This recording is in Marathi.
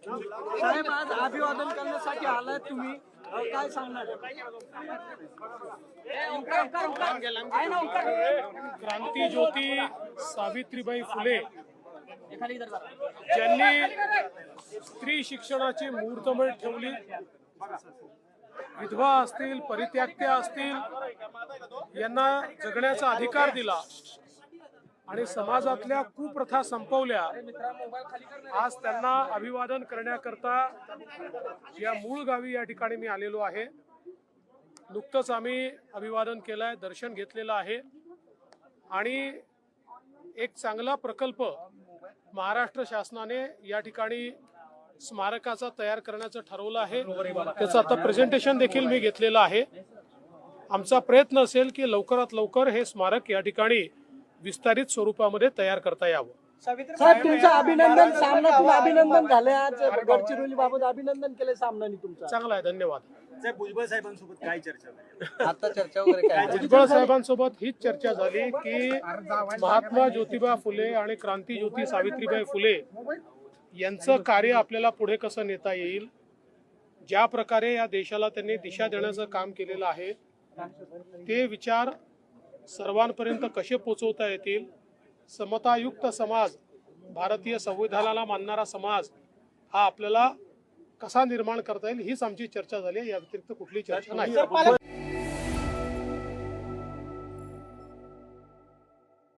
साहेब आज अभिवादन करण्यासाठी आलाय तुम्ही, काय सांगणार? क्रांती ज्योती सावित्रीबाई फुले ज्यांनी स्त्री शिक्षणाची मुहूर्तमेढ ठेवली, विधवा असतील, परित्याक्त्या असतील, यांना जगण्याचा अधिकार दिला आणि समाजातल्या कुप्रथा संपवल्या। आज त्यांना अभिवादन करण्याकरता या मूळ गावी या ठिकाणी मी आलेलो आहे। नुकतंच आम्ही अभिवादन केलंय, दर्शन घेतलेलं आहे आणि एक चांगला प्रकल्प महाराष्ट्र शासनाने या ठिकाणी स्मारकाचा तयार करण्याचं ठरवलं आहे। त्याचं आता प्रेझेंटेशन देखील मी घेतलेलं आहे। आमचा प्रयत्न असेल की लवकरात लवकर हे स्मारक या ठिकाणी विस्तारित स्वरूपामध्ये तयार करता यावं। साहेब तुमचं अभिनंदन, सामनातून अभिनंदन झालंय, आज गडचिरोली बाबत अभिनंदन केलंय सामनाने तुमचं। चांगला आहे, धन्यवाद। साहेब भुजबळ साहेबांसोबत काय चर्चा झाली? आता चर्चा वगैरे काय? भुजबळ साहेबांसोबत हीच चर्चा झाली की महात्मा ज्योतिबा फुले आणि क्रांती ज्योती सावित्रीबाई फुले यांचं कार्य आपल्याला पुढे कसं नेता येईल, ज्या प्रकारे या देशाला त्यांनी दिशा देण्याचं काम केलेलं आहे ते विचार सर्वांपर्यंत कसे पोहोचवता येतील, समतायुक्त समाज, भारतीय संविधानाला मानणारा समाज हा आपल्याला कसा निर्माण करता येईल हीच आमची चर्चा झाली। या व्यतिरिक्त कुठली चर्चा नाही।